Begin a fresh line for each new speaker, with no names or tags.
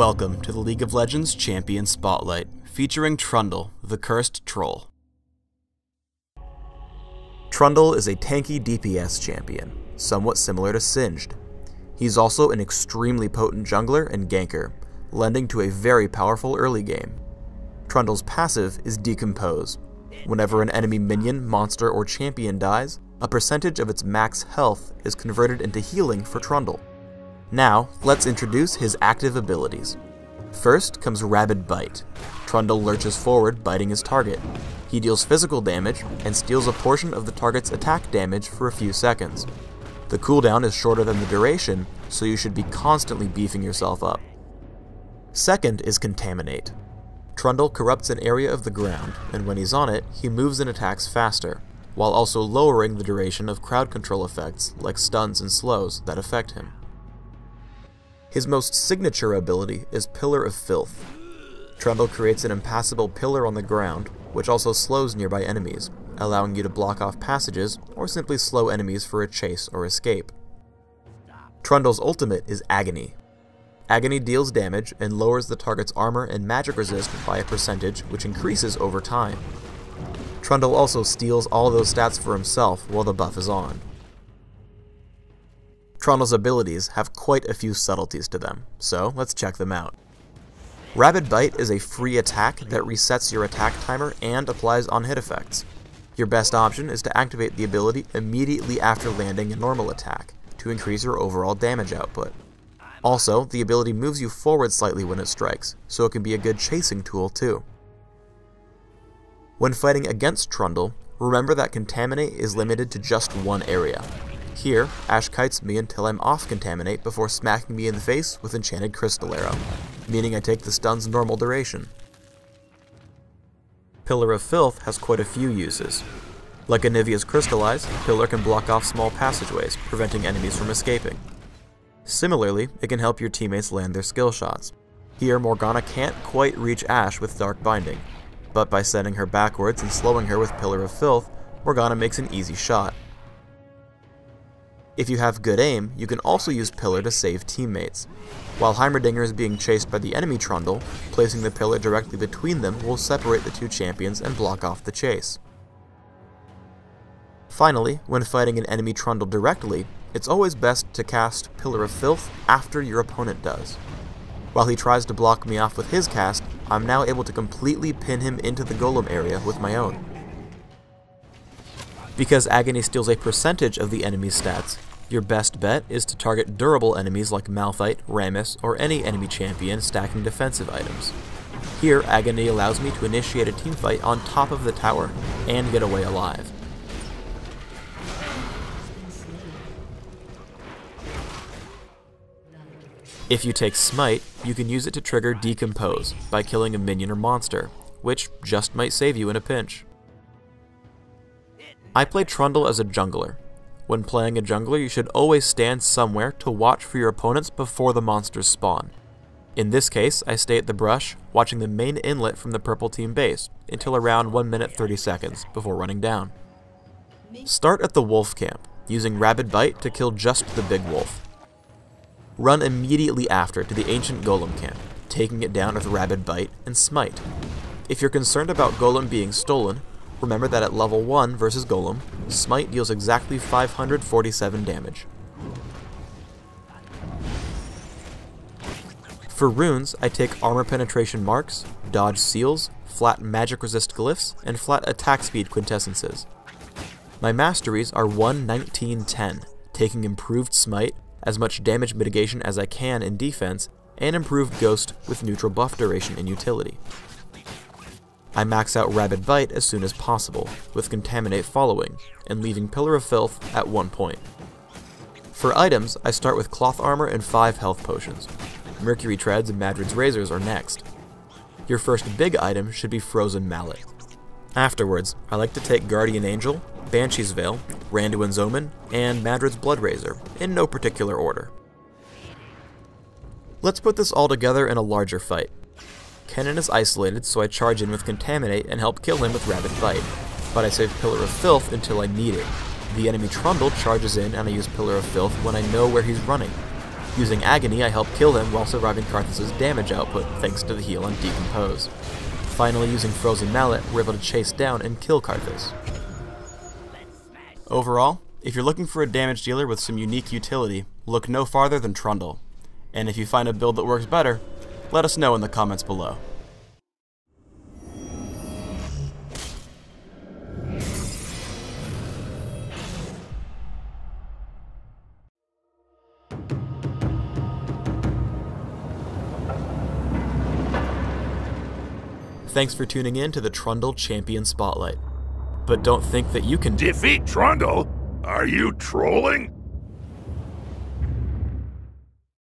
Welcome to the League of Legends Champion Spotlight, featuring Trundle, the cursed troll. Trundle is a tanky DPS champion, somewhat similar to Singed. He's also an extremely potent jungler and ganker, lending to a very powerful early game. Trundle's passive is Decompose. Whenever an enemy minion, monster, or champion dies, a percentage of its max health is converted into healing for Trundle. Now, let's introduce his active abilities. First comes Rabid Bite. Trundle lurches forward, biting his target. He deals physical damage, and steals a portion of the target's attack damage for a few seconds. The cooldown is shorter than the duration, so you should be constantly beefing yourself up. Second is Contaminate. Trundle corrupts an area of the ground, and when he's on it, he moves and attacks faster, while also lowering the duration of crowd control effects like stuns and slows that affect him. His most signature ability is Pillar of Filth. Trundle creates an impassable pillar on the ground, which also slows nearby enemies, allowing you to block off passages or simply slow enemies for a chase or escape. Trundle's ultimate is Agony. Agony deals damage and lowers the target's armor and magic resist by a percentage which increases over time. Trundle also steals all those stats for himself while the buff is on. Trundle's abilities have quite a few subtleties to them, so let's check them out. Rabid Bite is a free attack that resets your attack timer and applies on-hit effects. Your best option is to activate the ability immediately after landing a normal attack, to increase your overall damage output. Also, the ability moves you forward slightly when it strikes, so it can be a good chasing tool too. When fighting against Trundle, remember that Contaminate is limited to just one area. Here, Ashe kites me until I'm off Contaminate before smacking me in the face with Enchanted Crystal Arrow, meaning I take the stun's normal duration. Pillar of Filth has quite a few uses. Like Anivia's Crystallize, Pillar can block off small passageways, preventing enemies from escaping. Similarly, it can help your teammates land their skill shots. Here, Morgana can't quite reach Ashe with Dark Binding, but by sending her backwards and slowing her with Pillar of Filth, Morgana makes an easy shot. If you have good aim, you can also use Pillar to save teammates. While Heimerdinger is being chased by the enemy Trundle, placing the Pillar directly between them will separate the two champions and block off the chase. Finally, when fighting an enemy Trundle directly, it's always best to cast Pillar of Filth after your opponent does. While he tries to block me off with his cast, I'm now able to completely pin him into the golem area with my own. Because Agony steals a percentage of the enemy's stats, your best bet is to target durable enemies like Malphite, Rammus, or any enemy champion stacking defensive items. Here, Agony allows me to initiate a teamfight on top of the tower, and get away alive. If you take Smite, you can use it to trigger Decompose by killing a minion or monster, which just might save you in a pinch. I play Trundle as a jungler. When playing a jungler, you should always stand somewhere to watch for your opponents before the monsters spawn. In this case, I stay at the brush, watching the main inlet from the purple team base, until around 1 minute 30 seconds, before running down. Start at the wolf camp, using Rabid Bite to kill just the big wolf. Run immediately after to the ancient golem camp, taking it down with Rabid Bite and Smite. If you're concerned about golem being stolen, remember that at level 1 versus Golem, Smite deals exactly 547 damage. For runes, I take Armor Penetration Marks, Dodge Seals, Flat Magic Resist Glyphs, and Flat Attack Speed Quintessences. My masteries are 1, 19, 10, taking Improved Smite, as much damage mitigation as I can in defense, and Improved Ghost with neutral buff duration in utility. I max out Rabid Bite as soon as possible, with Contaminate following, and leaving Pillar of Filth at 1 point. For items, I start with Cloth Armor and 5 health potions. Mercury Treads and Madrid's Razors are next. Your first big item should be Frozen Mallet. Afterwards, I like to take Guardian Angel, Banshee's Veil, Randuin's Omen, and Madrid's Blood Razor, in no particular order. Let's put this all together in a larger fight. Kennen is isolated, so I charge in with Contaminate and help kill him with Rabid Bite, but I save Pillar of Filth until I need it. The enemy Trundle charges in and I use Pillar of Filth when I know where he's running. Using Agony, I help kill him while surviving Karthus' damage output thanks to the heal on Decompose. Finally, using Frozen Mallet, we're able to chase down and kill Karthus. Overall, if you're looking for a damage dealer with some unique utility, look no farther than Trundle. And if you find a build that works better, let us know in the comments below. Thanks for tuning in to the Trundle Champion Spotlight. But don't think that you can
defeat Trundle? Are you trolling?